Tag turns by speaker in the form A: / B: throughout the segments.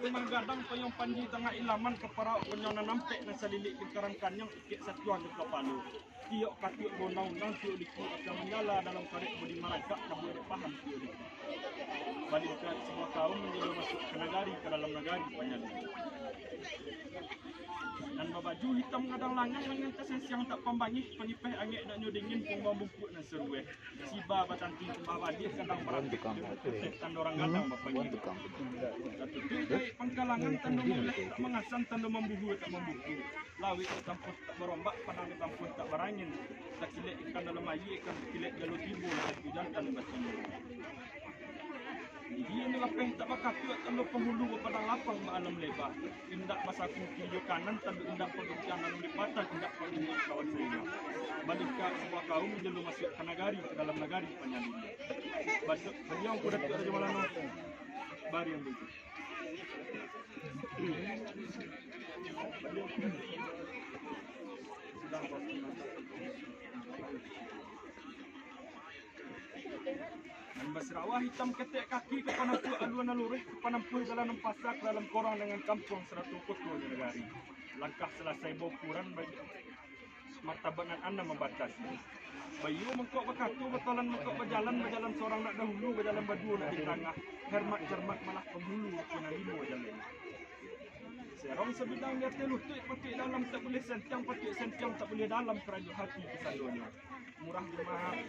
A: manggadang payong panji tengah ilaman kepara penyona nampek na salilik lingkaran kanyang ikik satuan di Palu. Tiok katiok undang-undang tiok diku akan menyala dalam karek budi maragak na boleh paham tiok diku. Balikkan semua kaum menjadi masuk ke negari ke dalam negari penyalin. Dan babaju hitam ngadang langang dengan kesesiang tak pembanyih penipeh angin nak nyudingin pembau bungkuk dan serueh. Siba batanti kembah badir kadang merapik dan orang gadang bapanya. Satu baik pangkalangan tanda memulih tak mengasan tanda membuhu tak membuku. Lawi ketampus tak berombak padang ketampus tak berangin. Tak kilek ikan dalam air ikan kilek jalur timur dan jantan batimu. Dia melapeh tak bakal tuat tanda penghulu padang lapang alam lebar. Indak masaku kiri kanan tanda indak pengerjaan dalam lipatan indak penghulu kawan saya. Balikkan semua kaum menjelur masuk ke negari ke dalam negari penyalin. Beliau kuda tu ada malam bari yang begitu. Dan berserawah hitam ketek kaki ke panampu aluan alureh ke panampu jalan pasak dalam korang dengan kampung 100 kota di negari. Langkah selesai bokuran bagi martabat anda membatasi. Bayu mengkok berkatu betolan mengkok berjalan seorang nak dahulu berjalan berdua nak di tengah. Hermat cermat malah penghulu kena lima jalan. Serong sebidang dia telutut patik dalam tak boleh sentiang patik sentiang tak boleh dalam kerajaan hati kesandonya. Murah di mahal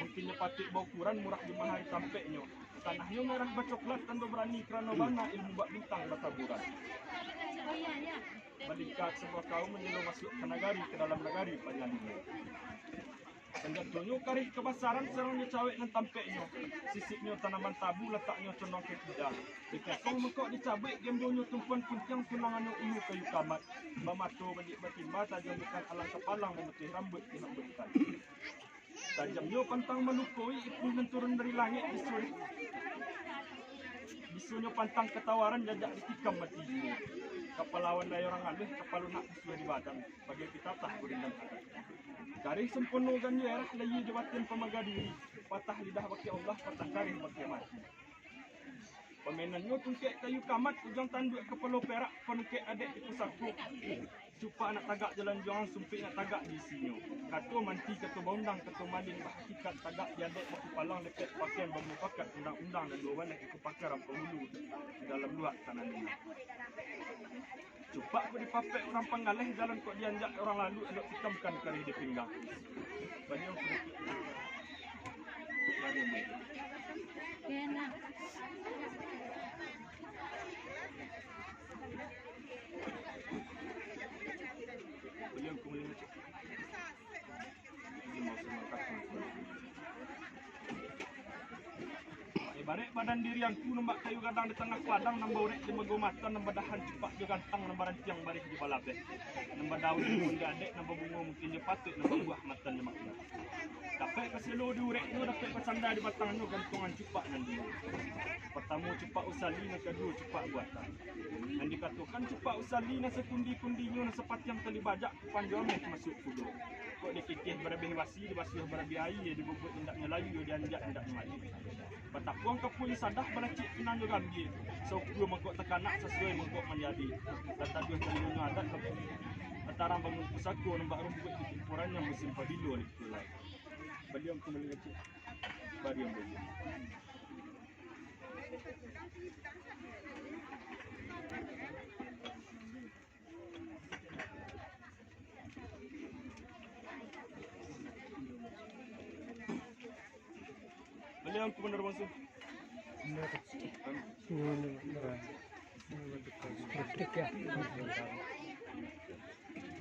A: mungkinnya patik bokuran murah di mahal tampeknya. Tanahnya merah bercoklat tanda berani kerana bana ilmu bak bintang bertaburan. Balikkan sebuah kaum menjelur masuk ke negari ke dalam negari penyalin. Penjatuhnya karih kebasaran serangnya cawek dan tampeknya. Sisipnya tanaman tabu letaknya condong ke tidak. Dikekong mengkok dicabik gembonya tumpuan puncang tunangannya ulu kayu kamat. Bamato bandik bertimba tajam bukan alang kepalang memutih rambut pihak bertan. Tajamnya pantang melukui ipuh dan turun dari langit disuri. Bisunya pantang ketawaran jajak ditikam matinya. Kepalawan daya orang alih kepalu nak bisuh di badan. Bagi kita tah berindang adat. Karih sempurna ganyu erah layi jabatin pemaga diri. Patah lidah baki Allah, patah karih baki mati. Pemainannya tungkek kayu kamat, ujang tanduk kepala perak, penukek adik di pusatku. Cupa nak tagak jalan juangan, sumpik nak tagak di sinyo. Kato manti, kato baundang, kato malin, hakikat tagak di adik baki palang, lekat pakaian bangun pakat, undang-undang dan dua wanak ikut pakar penghulu di dalam luar tanah ini. Cupak aku dipapek orang pengalih jalan kok dianjak orang lalu elok hitamkan karih di pinggang. Banyak yang kuda enak. Beliau kemudian barek badan dirianku nembak kayu gadang di tengah padang nambah urek di megomatan nambah dahan cepak di gantang nambah rantiang baris di balabeh nambah daun di adek nambah bunga mungkin dia patut nambah buah matan dia makna dapat keselo di urek tu dapat pesanda di batangnya gantungan cepak nanti pertama cepak usali yang kedua cepak buatan yang dikatakan cepak usali yang sekundi-kundinya yang sepati yang terlibajak panjang masuk kudo kok dikikih berabih wasi dibasuh berabih air dibubuk indaknya layu dianjak indaknya mati batapuang kepuli sadah beracik pinan juga ambil so dua mengkok tekanak sesuai mengkok menjadi tata dua kalinya adat kepuli antara bangun pusako nembak rumput di kumpuran yang musim padilo di kulai beliau kembali kecil bari yang beli beliau kembali masuk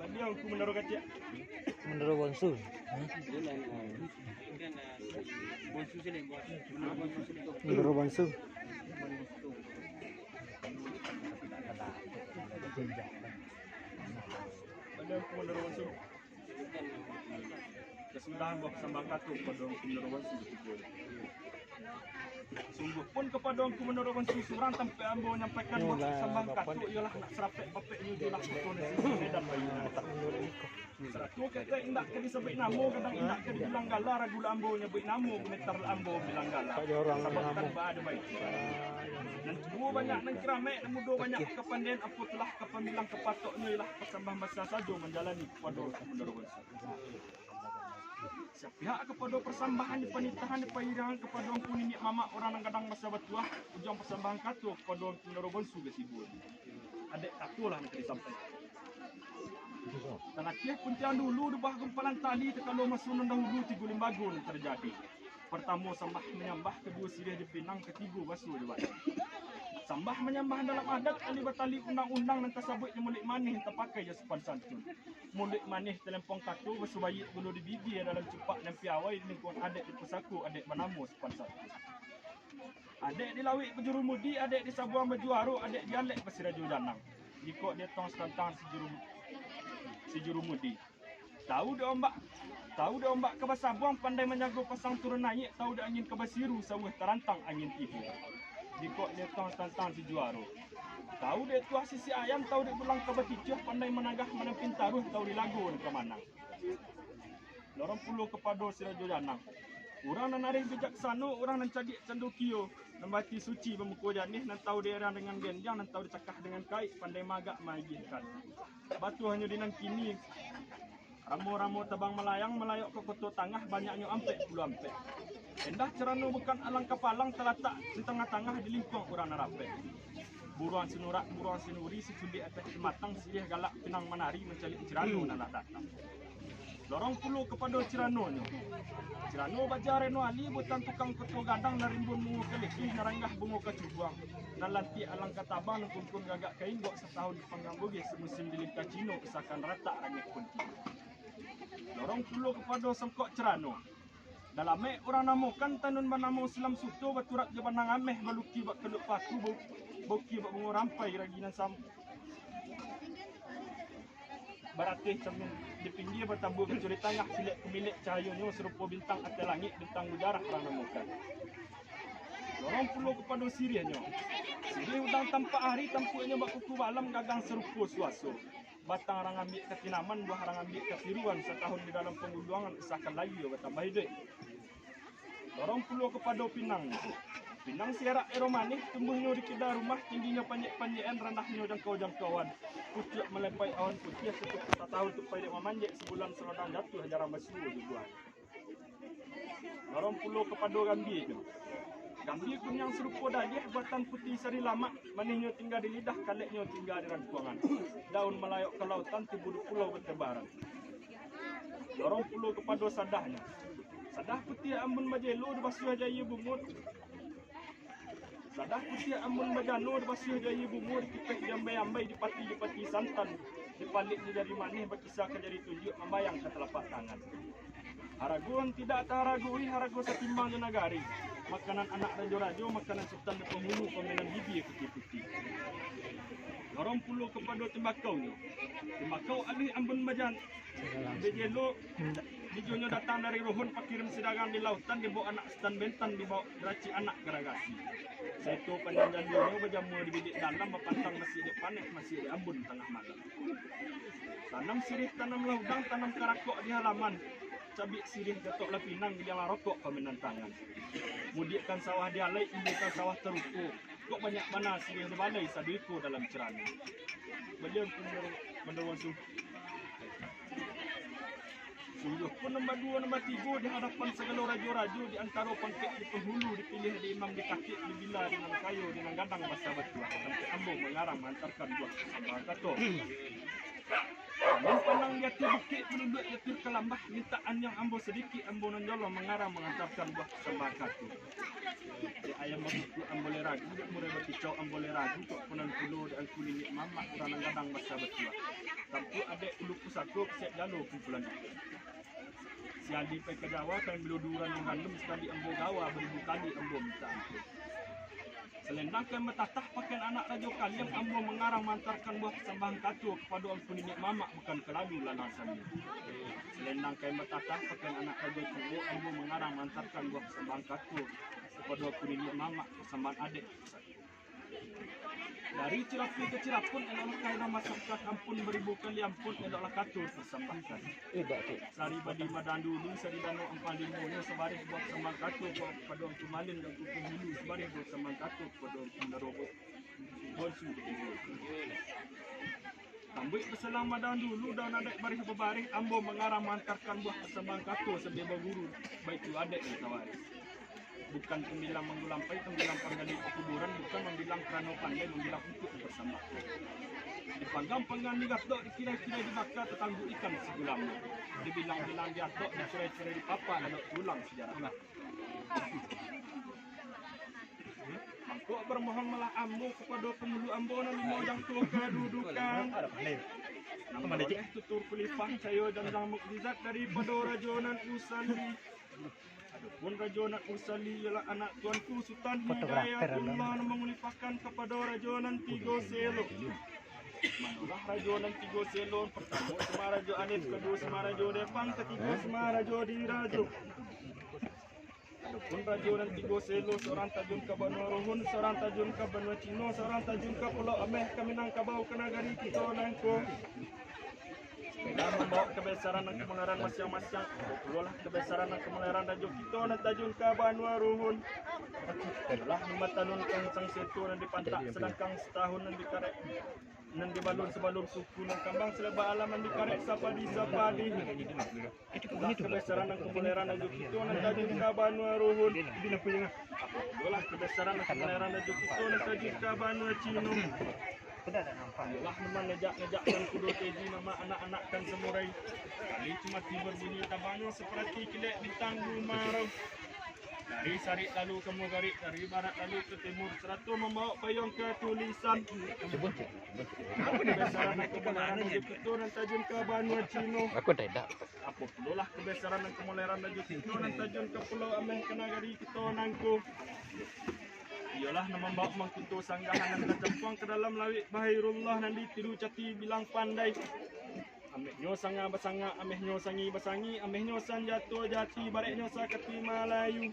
A: beliau kembali kecil
B: menurut bonsu menurut bonsu
A: beliau kembali masuk kesudahan bawa sambal katuk pada menurut bonsu Sungguh pun kepada aku menurut susuran sampai ambo nyampaikan bahwa sambang katu ialah nak serapek papek nyuju nak betul nasi dan bayi nak. Seratu kata indak ke disebut namo kadang indak ke dibilang gala ragu ambo nyebut namo meter ambo bilang gala. Sebab tanpa ada baik. Dan dua banyak nang keramai dan mudo banyak kepandian apa telah kepamilang kepatoknya ialah persambah masa saja menjalani kepada menurut pihak kepada persambahan di penitahan di pairangan kepada orang kuning mama orang yang kadang masa batuah ujung persambahan katu kepada orang menurut suga sibuk adik katu lah nak disampaikan dan akhirnya kuncian dulu di bawah gempalan tali kalau masunan dahulu tiga limbagun terjadi pertama sambah menyambah kedua sirih di Pinang ketiga basuh di Batam sambah menyambah dalam adat ahli batali undang-undang dan tasabut yang mulik manih terpakai je sepan santun mulik manih telempong katu bersubayit dulu di bibi dalam cepak dan piawai di lingkungan adik di Pusaku adik Manamu sepan santun adik di Lawik berjurumudi adik di Sabuang berjuaru adik di Alek bersiraju janang jika dia tong setantang si jurumudi tahu dia ombak ke Sabuang pandai menjaga pasang turun naik tahu dia angin ke Basiru sawah terantang angin ibu dikok dia tantang si juara. Tahu dia tuah sisi ayam, tahu dia pulang ke Baticuh, pandai menagah menempin taruh, tahu di lagu ke mana. Lorong puluh kepada si Rajo Janang. Orang nan arif bijaksana, orang nan cadik cendukio, nan bati suci bermuka janih, nan tahu dia dengan genjang, nan tahu dia cakah dengan kait, pandai magak magihkan. Batu hanya di nan kini. Ramo-ramo tabang melayang, melayok ke kota tangah, banyaknya ampek puluh ampek. Endah cerano bukan alang kapalang terletak di tengah-tengah di lingkung orang Narape. Buruan sinurak, buruan sinuri, si culi atas matang, sirih galak pinang menari mencari cerano nak datang. Lorong puluh kepada cerano-nya. Cerano bajar Reno Ali bukan tukang ketua gadang narimbun bunga kelekih naranggah bunga kecubuang. Nalanti alang katabang nukun gagak kain gok setahun di panggang bugis semusim di lingkar Cino kesakan rata rangit kunci. Lorong puluh kepada sengkok cerano. Dalam orang namukan tanun banamu selam suto baturak je banang ameh baluki bak keluk paku boki bak bungo rampai raginan sam baratih cermin di pinggir bertabur mencuri tangah silik pemilik cahayanya serupa bintang atas langit bintang mujarah orang namukan. Lorong puluh kepada sirihnya. Sirih udang tanpa hari tampuknya bak kuku balam gagang serupa suaso. Batang orang ambil ketinaman, buah orang ambil ketiruan setahun di dalam pengunduangan usahakan lagi bertambah hidup. Lorong puluh kepada Pinang. Pinang siarak eromanih, tumbuhnya di kedai rumah, tingginya panjek-panjekan, rendahnya jangkau-jangkauan. Pucuk melepai awan putih, setelah tahun tupai dia memanjek, sebulan selodang jatuh, jarang basuh dibuat. Lorong puluh kepada Gambi itu. Gambi kunyang serupa dadiah, buatan putih sari lama, manihnya tinggal di lidah, kaleknya tinggal di rangkuangan. Daun melayok ke lautan, tibu pulau bertebaran. Lorong puluh kepada sadahnya. Sadah putih ambun majelo, dibasuh jaya bungut. Sadah putih ambun majano, dibasuh jaya bungut, dikipeh jambai-ambai, dipati santan. Dipalik dari manih, berkisah ke jari tunjuk, membayang ke telapak tangan. Haraguan tidak terharagui, haragu setimbang nagari. Makanan anak rajo-rajo, makanan sultan dan penghulu, pemainan bibi putih-putih. Lorong puluh kepada tembakau-nya. Tembakau alih ambun majan. Bejelo, bijonya datang dari Rohon, pakirim sedagang di lautan, dibawa anak stan bentan, dibawa geraci anak geragasi. Satu panjang janjinya berjamur di bidik dalam, mepantang masih di panek, masih di ambun tengah malam. Tanam sirih, tanam laudang, tanam karakok di halaman. Cabik sirih datuk lapinang di jalan rokok peminan tangan. Mudikan sawah dialai, indikan sawah teruku. Kok banyak mana sirih di balai saduiku dalam cerana. Beliau menurut sungguh pun nombor 2, nombor 3 di hadapan segala rajo-rajo di antara pangkat di penghulu dipilih di imam di kaki di bila di nang kayu di nang gadang masa batuah sampai ambung mengarang mengantarkan buah sambal kato. Yang pandang di hati bukit menunduk di hati kelambah mintaan yang ambo sedikit ambo nonjolo mengarang mengantarkan buah sambal kato. Di ayam begitu ambo le ragu di murai berkicau ambo le ragu kok punan puluh di alkuning mamak orang nang gadang masa batuah. Tampu adek ulu pusako kesek jalo kumpulan itu. Si Adi pergi ke Jawa kan beluduran yang random sekali ambo gawa beribu kali ambo minta ampun. Selendang kan bertatah pakaian anak raja kalian ambo mengarang mantarkan buah persembahan katu kepada ampun nenek mamak bukan keladu lanasan. Selendang kain bertatah pakaian anak raja tunggu ambo mengarang mantarkan buah persembahan katu kepada ampun nenek mamak persembahan adik. Dari Cirapi ke Cirapun eloklah kain masyarakat ampun beribu kali ampun eloklah katur persembahkan. Sari badi madan dulu sari dano ampal limonya sebaris buat sembang katur pada orang Tumalin dan Tukun Hulu sebaris buat sembang katur pada orang Pundarobot. Bonsu. Tambik berselang madan dulu dan adik baris berbaris ambo mengarang mantarkan buah sembang katur sebeba guru baik tu adik yang tawaris. Bukan pembilang menggulampai, pembilang panggali kuburan, bukan membilang kerana pandai, membilang untuk bersama. Dipanggang panggang di gatok, dikira-kira dibakar tetangguh ikan segulamnya. Dibilang-bilang di gatok, dicuri-curi di papa, lalu tulang sejarah. Mangkuk bermohon malah ambo kepada penghulu ambo dan lima yang tua kedudukan. Nama boleh tutur pelipah saya dan yang mukjizat daripada rajonan Usali. Adapun rajonan Usali ialah anak tuanku Sultan Hidayatullah mengulipakan kepada rajonan Tigo Selo. Manulah rajonan Tigo Selo pertama sama Rajo Anif, kedua sama Rajo Depang, ketiga sama Rajo Dirajo. Adapun rajonan Tigo Selo seorang tajun ke Banua Rohun, seorang tajun ke Banua Cino, seorang tajun ke Pulau Ameh ke Minangkabau ke Nagari kita Nangko. Dan membawa kebesaran dan kemuliaan masing-masing. Keluarlah kebesaran dan kemuliaan Rajo kita dan tajun ke Banua Rohun. Itulah 5 tahun sang setu dan dipantak sedangkan setahun dan dikarek. Dan dibalun sebalun suku dan kambang selebah alam dan dikarek sapadi. Itulah kebesaran dan kemuliaan Rajo kita dan tajun ke Banua Rohun. Itulah kebesaran dan kemuliaan Rajo kita dan tajun ke Banua Cino. Allah menejak-nejak dan kudu teji nama anak-anak dan semurai. Kali cuma berbunyi tabano seperti kilat bintang gumarau. Dari Sarik lalu ke Mogarik, dari barat lalu ke timur, seratu membawa payung ke tulisan. Kebesaran dan kemuliaan Raja Kito dan tajun ke Banua Cino.
B: Aku tidak.
A: Apa perlulah kebesaran dan kemuliaan Raja Kito dan tajun ke Pulau Ameh ke Nagari Kito Nangko. Ialah nama membawa mengkutu sanggahan dan tercemplung ke dalam lawik Bahirullah dan ditiru cati bilang pandai. Amehnya sanga basanga, amehnya sangi basangi, amehnya san jatuh jati, bareknya sakati Melayu.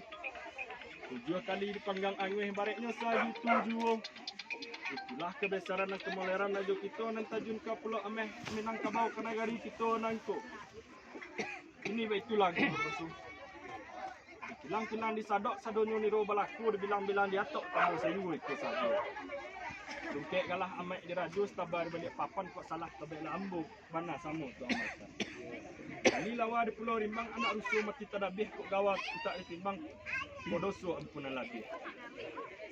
A: 7 kali dipanggang angweh, bareknya sayu 7. Itulah kebesaran dan kemuliaan Rajo kita dan tajun ke Pulau Ameh Minangkabau ke Nagari kita Nangko. Ini baitulah gitu. Kilang-kilang disadok sadonyo niro balaku dibilang-bilang diatok kamu sayu ke satu. Tungkek kalah amat dirajus tabar balik papan kok salah tabela ambo mana sama tu amat. Kali lawa di Pulau Rimbang anak rusuh mati tadabih kok gawat tak ditimbang bodoso ampunan lagi.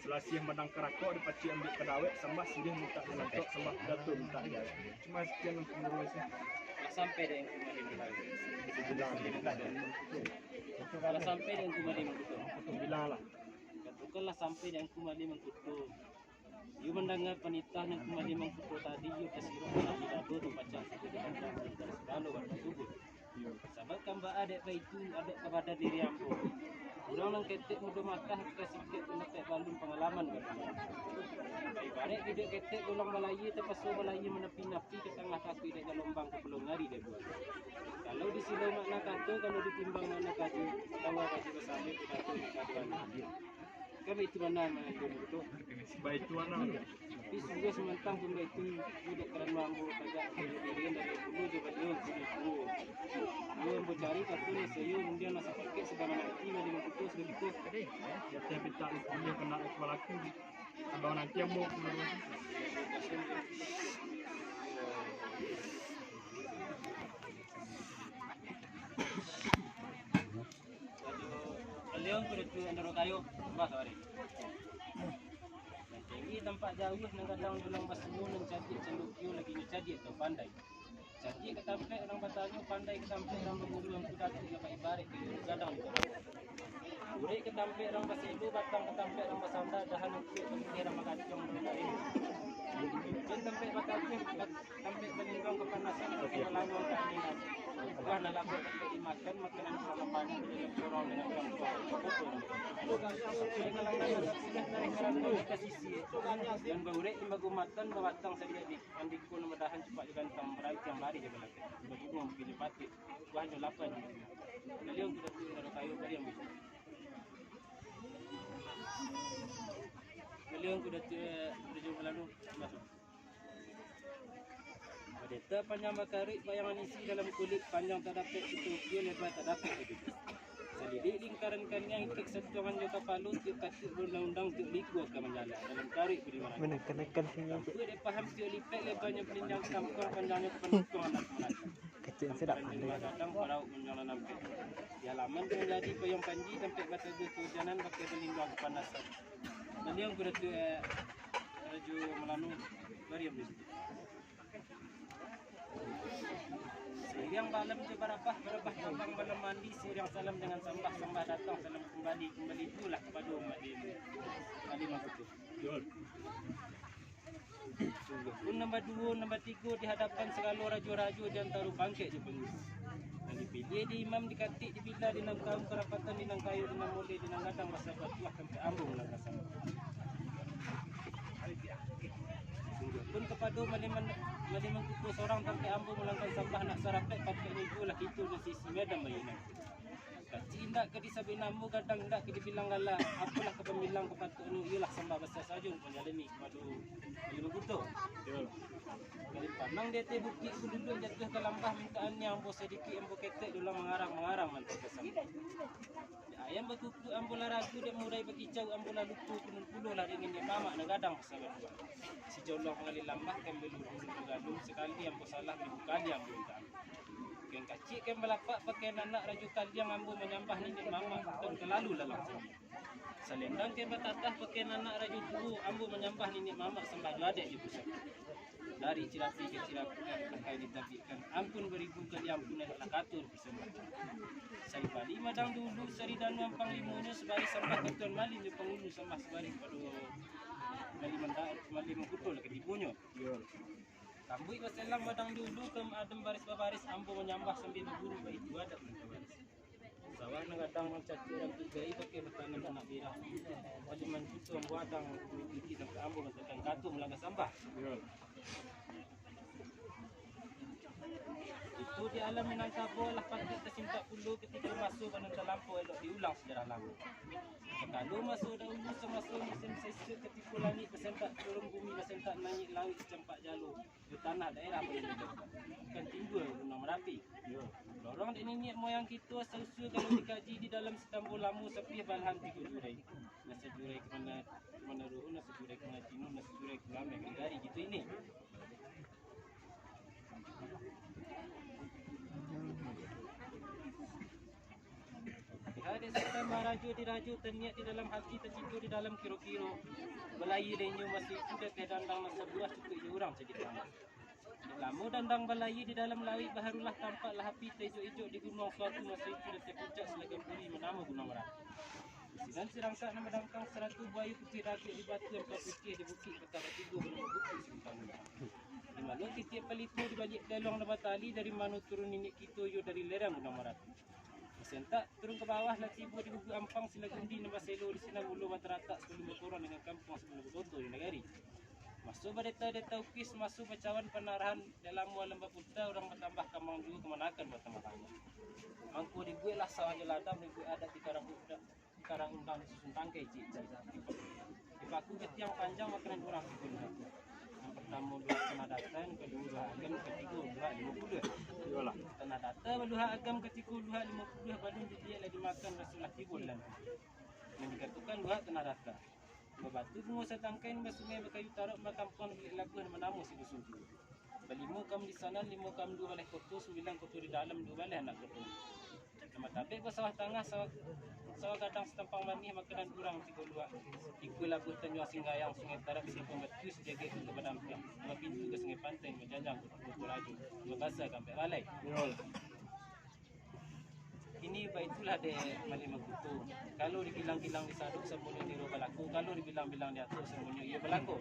A: Selasih menang kerakok dipaci ambil kedawek sembah sedih minta lantok sembah datuk minta dia. Cuma sekian penerusnya.
C: Sampai dengan kalau sampai dengan kumali mengkutu,
A: Bilanglah.
C: katakanlah sampai dengan kumali mengkutu. You mendengar penitah dan kumali mengkutu tadi, you kasirah lagi dadu tu baca satu di antara dari segala warna tubuh. Sahabat kamba adik baitu adik kepada diri ambo. Orang nang ketek muda mata kasih sikit menetek balun pengalaman gitu. Ibarat hidup ketek golong Melayu terpasu Melayu menepi-nepi ke tengah kaki dekat lombang ke Pulau Ngari dia buat. Kalau di sini makna kata, kalau ditimbang makna kata, tawa kaji bersama kita tu. Kami itu mana itu
A: Baik tu mana?
C: tapi sungguh sementang pun itu duduk kerana mampu kagak diri dari dulu je baju dulu. Lu yang cari kata ni saya kemudian nasi pakai sebagaimana nanti mari mengkutus begitu.
A: Jadi kita punya kena kepala aku. Sebab nanti yang mau menurut.
C: Leong kudu andro kayu mas hari. Tinggi tempat jauh nang kadang bilang basuh nang jadi celukio lagi jadi atau pandai. Jadi ketampek orang Batanyo pandai ketampek orang Bengulu yang kuda tu juga ibarat ke gadang di bawah. Urek ketampek orang Basilu batang ketampek orang Basanda dahan untuk mengira makacong mereka ini. Dan tampek Batanyo tampek meninggal kepanasan untuk melanggar keadilan. Wah nak lapor dimakan makanan orang panas dalam sorong dengan orang tua. Saya kalau nak sudah tarik kerana ke sisi yang baure imagumatan babatang saja di andiku namadahan cepat gantang berai yang lari je belakang. Begitu mungkin pati. Wah jo lapan. Beliau kita kalau kayu beri yang bisa. Beliau sudah berjumpa lalu masuk. Data panjang bakari bayangan isi dalam kulit panjang tak dapat itu dia lebar tak dapat itu. Jadi lingkaran kannya ikut setuangan juga palu tiap kata undang-undang tiap liku akan menjalan dalam tarik beri mana.
B: Menekan sini.
C: Aku dia faham tiap lipet lebarnya peninjang kampung panjangnya pendukung anak mereka.
B: Kecil sedap.
C: Kadang parau menjalan nampak. Di halaman menjadi payung panji sampai batas kehujanan pakai pelindung kepanasan. Dan yang berarti raju melanu bariam di situ. Siriang malam je berabah abang malam mandi siriang salam dengan sambah datang salam kembali itulah kepada umat dia kali maksud pun nombor 2 nombor 3 di hadapan segala raja-raja jantaru bangkit je pengurus dan dipilih di imam dikatik di bila di nang kaum kerapatan di nang kayu di nang mole di nang gadang masa batuah sampai ambung nang kasam pun kepada maliman kutu seorang sampai ambu melangkan sampah nak sarapet pakai minggu lah itu di sisi medan bayina. Kaci indak ke disabi namu kadang indak ke dibilang galah apalah kepemilang kepatu nu ialah sembah besar saja menjalani kepada maliman kutu. Kali pandang dia teh bukti dulu jatuh ke lambah mintaan yang ambo sedikit ambo ketek dulu mengarang mantap kesam. Ayam berkuku ambola ragu dia murai berkicau ambola lupu kunun puluh lah ingin dia mamak negadang bersama dua. Si jolong mengalih lambah kan belurung bergadung sekali ambo salah minggu kali ambo tak. Ken kacik kan belapak pakai anak raju kali yang ambo menyambah nenek mamak tahun kelalu lah langsung. Selendang kan bertatah pakai anak raju tubuh ambo menyambah nenek mamak sembah adik di pusat. Dari cirapi ke cirapi pakai ditabikan ampun beribu kali ampun adalah katur bisa baca. Saya bali madang dulu sari danu ampang limunya sebari sambah ketuan malin di pengulu sambah sebari pada mali mandar mali mengkutul ke dipunyo. Kambui baselang madang dulu ke adem baris ambo menyambah sambil guru baik dua ada sawah negadang mencaci orang tiga pakai bertanam anak birah. Wajib mencuci buadang memiliki sampai ambo mencetak katu melanggar sambah. Itu di alam Minangkabau lah patut tersimpak dulu ketika masuk ke terlampau elok diulang sejarah lama. Kalau masuk dahulu semasa musim sesir ketika langit bersentak turun bumi bersentak naik langit secempak jalur di tanah daerah berlebih bukan timbul gunung Merapi. Lorong di ningit moyang kita sausu kalau dikaji di dalam setambul lamu sepi balhan tiga jurai. Nasi jurai ke mana ruhun, nasi jurai ke mana timur, nasi jurai ke mana negari gitu ini. Ada serta maraju diraju terniat di dalam hati tercitu di dalam kiro-kiro belayi denyu masih sudah ke dandang masa buah cukup je orang cerita. Lamu dandang belayi di dalam lawi baharulah tampaklah api tejo-ijo di gunung suatu masa itu dan terpuncak selagam puri menama Gunung Merapi. Dan sirangka nama dangkang 100 bayi putih rakyat di batu yang putih di bukit perkara tiga belum bukit sebentar. Di mana tiap pelitu di balik dalong nama tali dari mana turun nenek kita yo dari lereng Gunung Merapi. Sentak turun ke bawah lah tiba di buku ampang sila gundi nama selo di sini mulu mataratak sebelum berturun dengan kampung sebelum berfoto di negari. Masuk berdeta-deta ukis masuk bacawan penarahan dalam lembah putih orang bertambah kamang juga kemanakan bertambah-tambah. Mangku di gue lah sawahnya ladam di gue ada di karang undang susun tangkai cik. Di baku ketiang panjang makanan orang digunakan. Yang pertama dua kena data, yang kedua dua agam, ketiga dua 50.
A: Iyalah.
C: Kena data dua agam, ketiga dua 50 baru dia lagi makan rasulah tibul dan yang dikatakan dua kena data. Batu pengusaha tangkain bersungai berkayu taruh berkampung di lagu dan menamu si dusun itu. Berlima kam di sana, 5 kam 2 balai kotor, 9 kotor di dalam, 2 balai anak kotor. Nama tabik bersawah tengah, sawah gadang setampang manih makanan kurang 32. Ikut lagu Tanjung Singgayang, Sungai Tarak, Simpang Batu, sejaga ke Badampiang. 2 pintu ke Sungai Pantai, menjanjang ke Kotor Laju. 2 basah sampai balai. ini baitulah de malimang kutu. Kalau dibilang-bilang disaduk semuanya di balaku, kalau dibilang-bilang diatur semuanya ia balaku.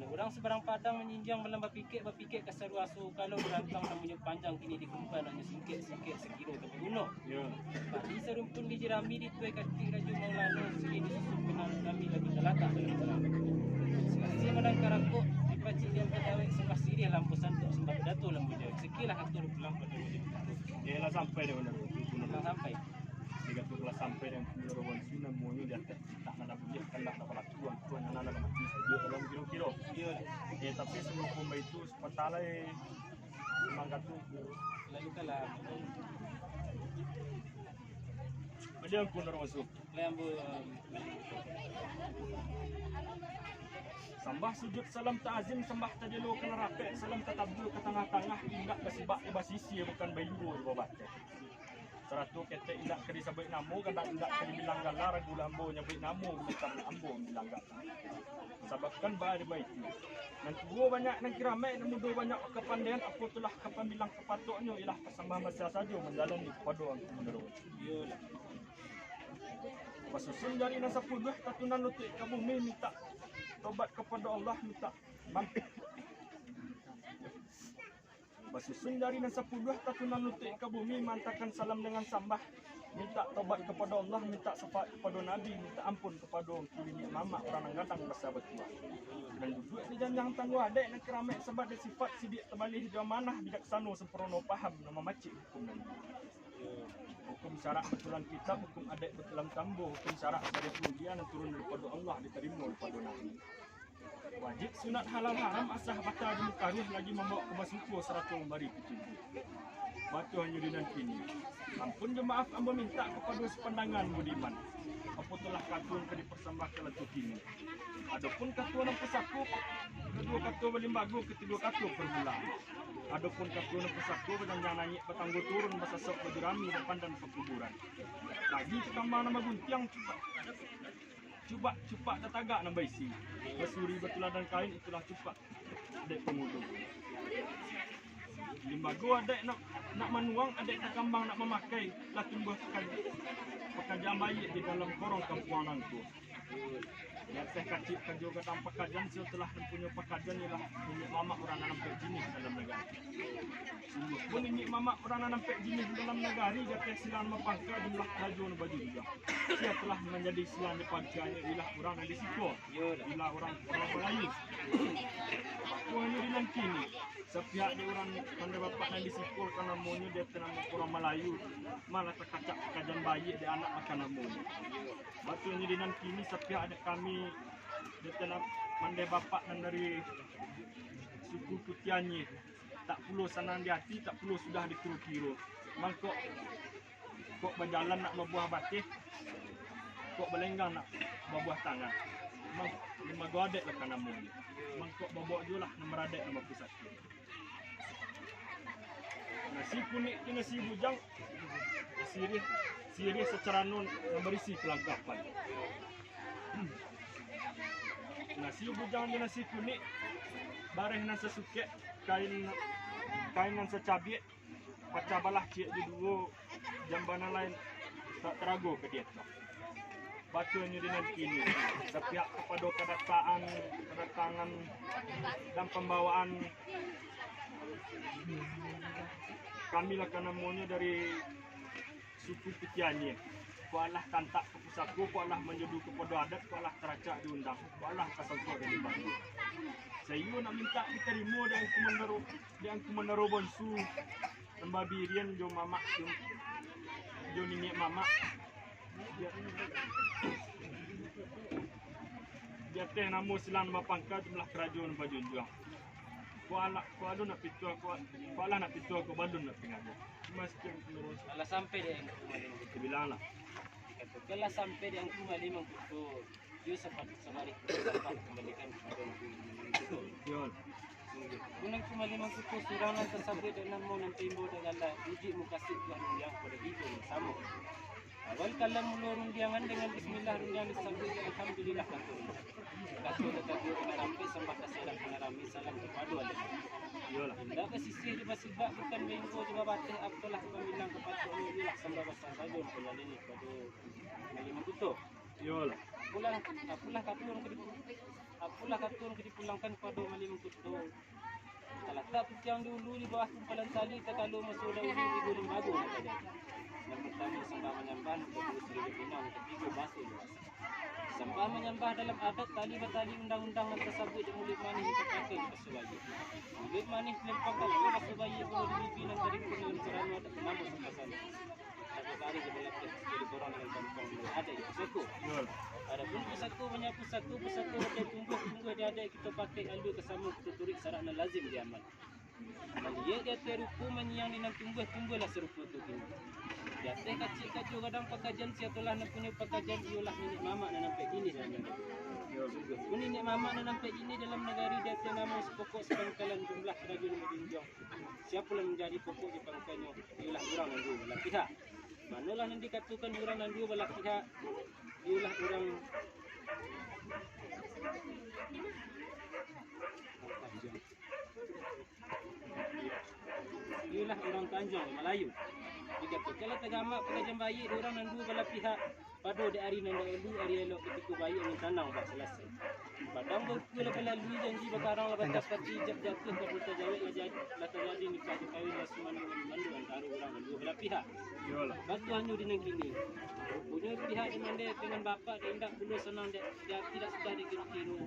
C: Orang seberang padang menyinjang melambah berpikir keseru asu kalau berantang namanya panjang kini dikumpul hanya singkit sekilo ke gunung. Tadi serumpun di jerami di tuai kaki Raja Maulana sini disusun kenal kami lagi kelata dalam terang. Sekali menang karakuk dipacik yang pedawai sebelah sirih lampu santuk sembah datu lampu jauh. Sekilah atur pulang pada wajib.
A: Ya lah sampai deh benar.
C: Sampai.
A: Jika tu telah sampai dan menurut sunnah semuanya di atas tak ada punya kendak dapat tuan yang ada mati saja dalam kilo-kilo. Tapi sebelum pembaik itu sepatalai semangat tu
C: Lalu kalah.
A: dia pun orang masuk.
C: Lampu
A: Sambah sujud salam ta'azim sembah tajelo kena rapek salam tatabdul ke tengah-tengah indak kesibak ke basisi bukan bayu di bawah. Seratu kete indak ke disebut namo kan indak ke dibilang galar ragu lambo nyebut namo bukan ambo bilang galar. Sebabkan bah di baik. Nanti gua banyak nang kirame dan mudah banyak kepandaian aku telah kapan bilang kepatoknya ialah kesambah masa saja menjalani kepada menurut. Pasusun dari nasa puluh tatunan lutut ke bumi minta tobat kepada Allah minta mampir. Pasusun dari nasa puluh tatunan lutut ke bumi mantakan salam dengan sambah minta tobat kepada Allah minta syafaat kepada Nabi minta ampun kepada kini mama orang ngadang bersahabat tua dan duduk di janjang tangguh adek nak keramik sebab dia sifat sidik terbalik di amanah bijaksana sempurna paham nama macik hukum dan hukum syarak betulan kitab, hukum adat betulan tambuh, hukum syarak dari pujian yang turun daripada Allah diterima daripada Nabi. Wajib sunat halal haram asah batal di mukaruh lagi membawa kebasuku serta memberi petunjuk. Batu hanya di nanti ini. Ampun jemaaf amba minta kepada sepandangan budiman. Apa telah katun ke dipersembahkan letuk ini. Adapun katun yang pesaku, kedua katun berlimbagu, ketiga katun perbulan. Adapun katun yang pesaku berjanjang naik bertangguh turun bersasok berjerami depan dan perkuburan. Lagi kekambang nama guntiang cupak tetagak nama isi. Bersuri betulan dan kain itulah cupak dek pengudu. Limbagu adek nak menuang, adek kekambang nak memakai lah tumbuh pekerjaan baik di dalam korong kampuanganku. Ya teh kacip kerja ke tanpa kajian setelah mempunyai pekerjaan ialah minyak mamak orang nampak jenis dalam negara. Sungguh pun minyak mamak orang nampak jenis dalam negara jatuh silang mempangka jumlah kerajaan baju juga. Dia telah menjadi silang dipangkanya ialah orang yang disiko, ialah orang Melayu. Hanya di kini sepihak di orang pandai bapak yang disiko karena namanya dia tenang orang Melayu malah terkacak kajian bayi di anak makan namanya. Batunya di kini sepihak ada kami dia tenang pandai bapak dan dari suku Kutianyi tak perlu sanang di hati tak perlu sudah dikira-kira. Mangkok kok berjalan nak berbuah batik kok berlenggang nak berbuah tangan. Lima godek lah kan namanya. Mangkok bawa julah nombor adek nombor pusat. Nasi kuning ke nasi bujang sirih secara non berisi kelengkapan. Nasi bujang dan nasi kuning bareh nasi suke kain nan secabit pecah balah cik di dua jambana lain tak terago ke dia. Batunya di nanti ini sepihak kepada kedatangan dan pembawaan kami lah namanya dari suku Kutianyi. Ku Allah kantak ke pusatku, ku Allah menyedu kepada adat, ku Allah teracak diundang, ku Allah kasangkau dari bangku. Saya nak minta diterima dengan Komandaro Bonsu Tembabi Rian jo mamak jo nini mamak dia teh namu silang mapangka jumlah kerajaan bajunjuang. Ku alu nak pitu aku nak pitu aku balun nak tinggal. Mesti terus
C: Alah sampai dia yang
A: bilang lah.
C: Kala sampai dia yang kembali mengkutu. Dia sempat kembalikan kepada itu.
A: Yon.
C: Kunang kembali mengkutu surangan tersabit dengan mau nanti imbu dengan lah. Uji mukasib Tuhan yang pada itu sama. Awal kala mula rundiangan dengan bismillah rundiang disambut alhamdulillah katu. Katu tetapi pengarami sembah kasihan pengarami salam kepada Allah.
A: Iyalah.
C: Dak pesisir di basibak bukan minggu juga batih apalah pemilang kepada ini lah sambal basah saja bulan ini pada malam tutup.
A: Yolah.
C: Apalah katur dipulangkan pada malam tutup. Kalau tak yang dulu di bawah kumpalan tali kalau masuk daun di guling bagu katanya. Yang pertama sembah menyembah, kedua seribu pinang, ketiga basuh. Sembah menyembah dalam adat tali bertali undang-undang yang tersebut yang mulut manis dipakai di Pasubaya. Mulut manis lempang kaki Pasubaya kalau dipinang dari dalam serana ada namun sepasan. Satu kali sebelah jadi orang dengan kampung ada di Pusako. Ada pun Pusako ada tunggu ada kita pakai alur kesama kita turik sarana lazim diamal. Malia dia terupu menyang dinam tumbuh-tumbuhlah serupa tu kini. Dia teh kacil kadang pekajian siatulah nak punya pekajian iolah nenek mama nak nampak ini dalam negara. Pun nenek mama nak nampak ini dalam negara dia teh nama pokok sepangkalan jumlah kerajaan Medinjong. Siapa yang menjadi pokok di pangkalnya iolah orang yang dua belah pihak. Manalah yang dikatakan orang yang dua belah pihak iolah orang inilah orang Tanjung Melayu. Jika kalau tagama pengajian bayi orang nan dua belah pihak pada di hari nan dulu hari elok ketika bayi ingin tanang tak selesai. Padang berkula belah lui janji bekarang la batas pati jatuh ke kota Jawa la terjadi nikah kawin la semandu antara orang dan dua belah pihak. Batu hanya di negeri ini. Punya pihak dengan bapa dia hendak bulu senang dia tidak sudah dikira-kira.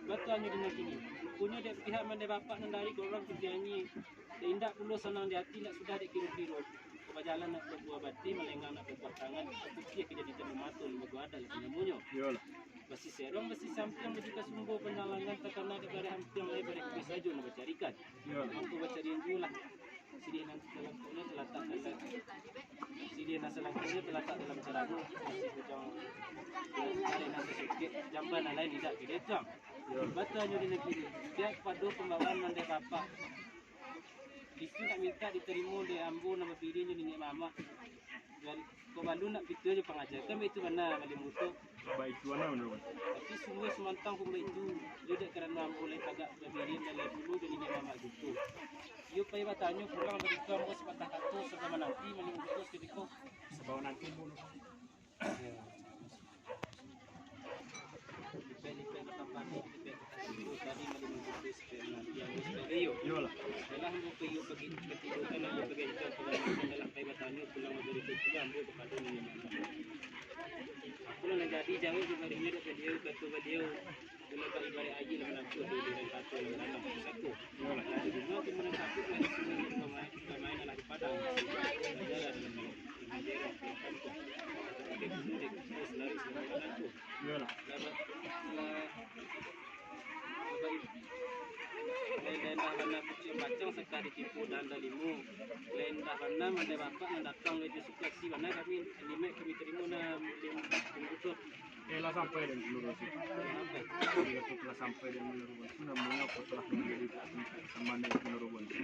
C: Batu hanya di negeri ini. Punya dia pihak mande bapa nan dari orang kerjanya dia hendak bulu senang dia tidak sudah dikira-kira. Kebajalan nak berbuah bati melenggang nak berbuah tangan putih kita di tengah mata lima gua ada lepas nyamunyo. Basi serong basi samping juga sumber penalangan terkena negara hampir mulai berikut saja nak bercarikan. Mampu bercarian julah. Sidi nanti dalam punya terletak dalam sidi nasi lakunya terletak dalam ceragu masih kejang hari nasi sikit jamban lain tidak kita batanya di negeri dia pada pembawaan mandai bapak di sini nak minta diterima di ambu nama birinya nenek mama dan kebalu nak pintu je pengajar kan itu mana malam mutu
A: Baik tuan menurut.
C: tapi semua semantang pun itu dia kerana ambu lain tagak bebirin dan lain dulu dan nenek mama gitu. Yo pay batanya pulang dari kampus patah katu sebelum nanti menunggu ketika
A: Sebab nanti pun.
C: Lipat tambah tadi menunggu nanti yang stereo.
A: Yolah.
C: Dalam buku yo pergi ketiga kali yo pergi dalam pay batanya pulang dari itu ambil kepada ini. Pulang jadi jangan juga dia dia kata dia Bila kali balik aji lah menakut dia dengan kata yang anak satu. Jadi semua tu menakut lah di sini pemain lah di padang. Berjalan dalam daerah kampung. Ada pemudik terus lari selama menakut.
A: Yolah.
C: Lain dah mana kucing bacang sekali ditipu dan dalimu. Lain dah mana mandai bapak yang datang itu suka si mana kami terima na betul.
A: Telah sampai dan menurut itu. Telah sampai dan menurut itu namanya telah menjadi sama dengan menurut itu.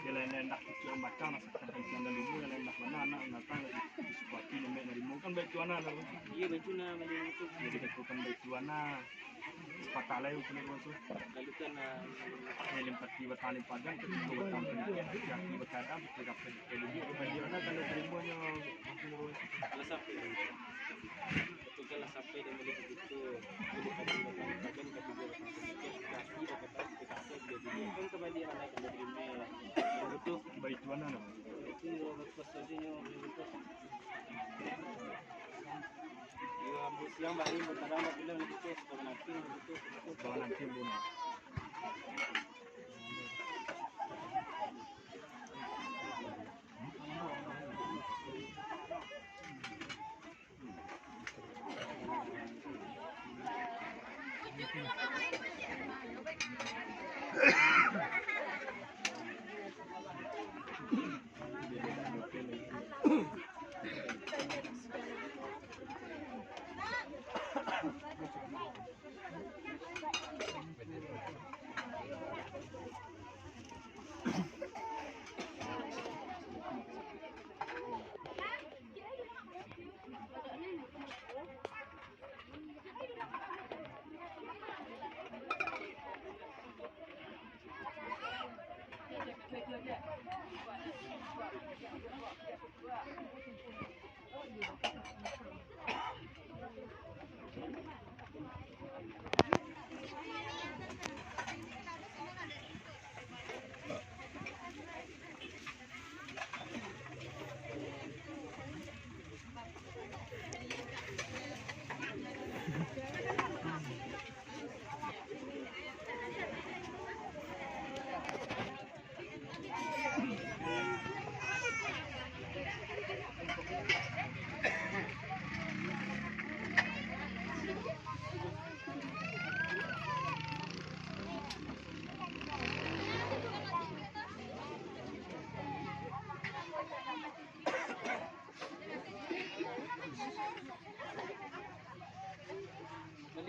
A: Yang hendak yang baca masakan yang dari ibu yang hendak mana anak datang seperti nenek dari ibu kan baik tuana lah.
C: Iya baik tuana malam itu.
A: Jadi kita baik tuana. Sepatalai untuk menurut itu.
C: Lalu kan
A: yang limpat tiba tali padang ketika bertambah yang tiba kadang berdekat dia kembaliannya kalau terimanya menurut
C: kalau sampai kalau sampai dan boleh begitu boleh kata bahkan kata dia orang sedikit kaki dapat kata dia kan kembali anak kembali email betul
A: baik tuan anak
C: itu berpesannya betul ya ambil siang balik bertarang nak bilang begitu sebab nanti begitu
A: sebab nanti bunuh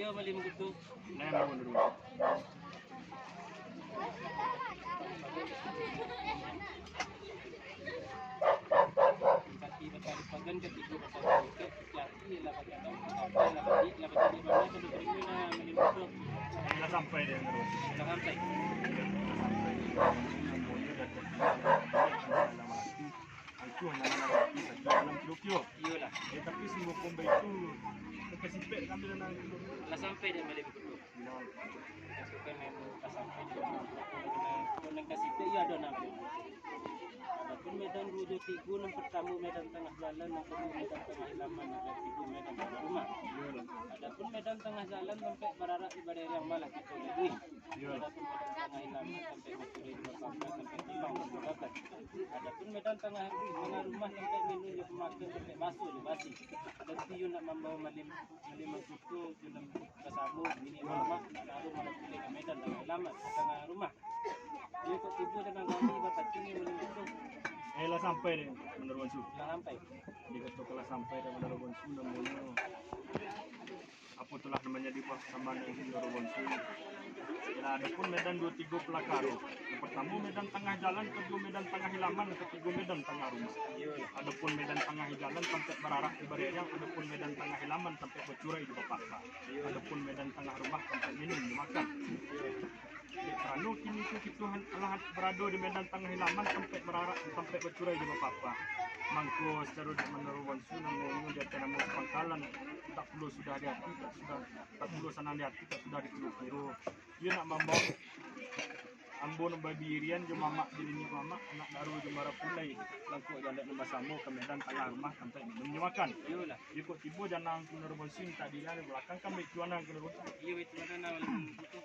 C: beliau malim kutu.
A: Nah yang mau dulu.
C: Kaki berkali pagan ketiga berkali ke laki lapan kadang sampai lapan di mana sudah beribu na malim kutu.
A: Sudah sampai dia terus.
C: Sudah sampai.
A: Itu hanya lagi saja dalam kilo.
C: Iyalah.
A: Tapi sungguh kombe itu kesipek kami dan
C: Sudah sampai dia malim kutu. Masukkan memang sudah sampai di mana kasih ya ada nama. Adapun medan rujuk tigu yang pertama medan tengah jalan, yang kedua medan tengah ilaman, yang ketiga medan tengah rumah. Adapun medan tengah jalan sampai berarak di badai yang malah kita lagi. Adapun medan tengah ilaman sampai mencuri dua sampai timbang berdapat. Adapun medan tengah rumah sampai minum je pemakan sampai basuh je basi. Tentu you nak membawa malim kutu, you nak bersama ini rumah, lalu malah pilih ke medan tengah ilaman, tengah rumah. Dia kok tiba dengan kami berpating yang malim kutu.
A: lah sampai deh menurut Wansu.
C: Sudah sampai.
A: Di kelas sampai deh menurut Wansu namanya. Apa itulah namanya di bawah sama dengan menurut Wansu. Nah, ada pun medan 2-3 pelakar. Yang pertama medan tengah jalan, kedua medan tengah hilaman, ketiga medan tengah rumah. Ada pun medan tengah jalan sampai berarak di Bareyang, ada pun medan tengah hilaman sampai bercurai di Bapakka. Ada pun medan tengah rumah sampai minum dimakan. Kerana kini itu kita lahat berada di medan tengah hilaman sampai berarak sampai bercurai di Bapakka. Mangko secara menurut Wansu namanya dia nama pangkalan tak perlu sudah hati-hati, tak perlu sana hati-hati, tak sudah dikira-kira. Dia nak membawa ambon babirian je mamak jadinya mamak anak baru je marah pulai langkuk jalan nombor sama ke medan tengah rumah sampai minum makan. Iyalah. Dia kok tiba janang menurut Wansu tadi di belakang kan baik tuana menurut.
C: Iya itu mana itu.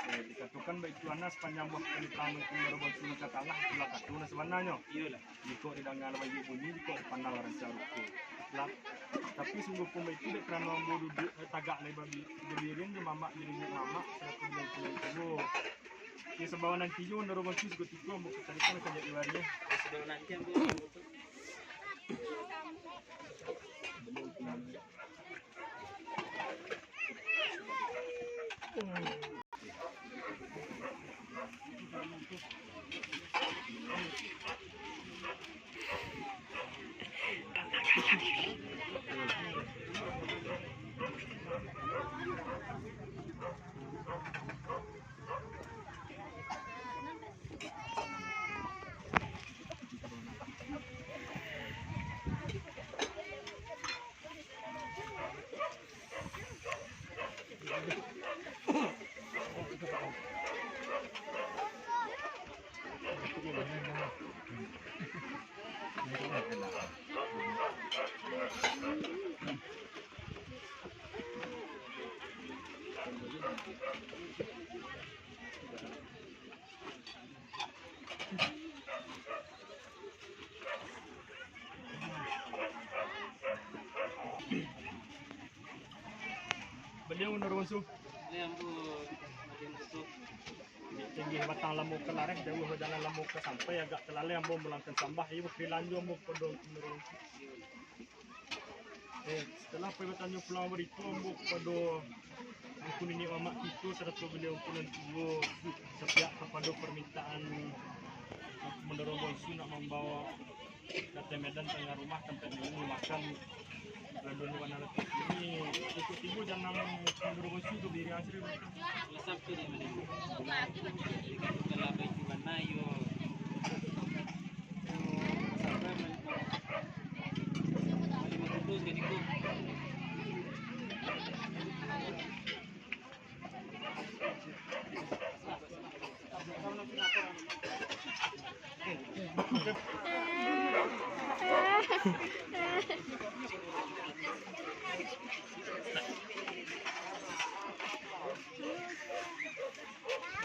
A: Dikatakan baik tuana sepanjang waktu pernikahan menurut Wansu katalah itulah katuna sebenarnya.
C: Iyalah.
A: Jika didengar bayi bunyi, jika dipandang rasa ruku. Tapi sungguh pun itu dek kerana mau duduk tagak lebar berdirian je mamak jadi mamak satu bulan itu. Di sebawa nanti juga menurut Wansu seketika mau carikan saja ibaratnya.
C: Sebawa nanti ambil itu.
A: Beliau menurut Wansu
C: Yang bu bagian itu.
A: tinggi batang lamuk ke lareh jauh jalan lamuk ke sampai agak terlalu yang mau melangkan sambah ia bukti lanjut mau kodong menurut. Setelah perbuatan pulang beritu mau kodo aku ini mamak itu serta beliau pulang tubuh setiap kepada permintaan menurut Wansu nak membawa kata medan tengah rumah sampai minum makan lalu ni mana lagi ini ikut ibu jangan menurut Wansu tu diri asri
C: Sudah sampai di mana? Kalau baik di mana yo. Sampai malim kutu jadi ku.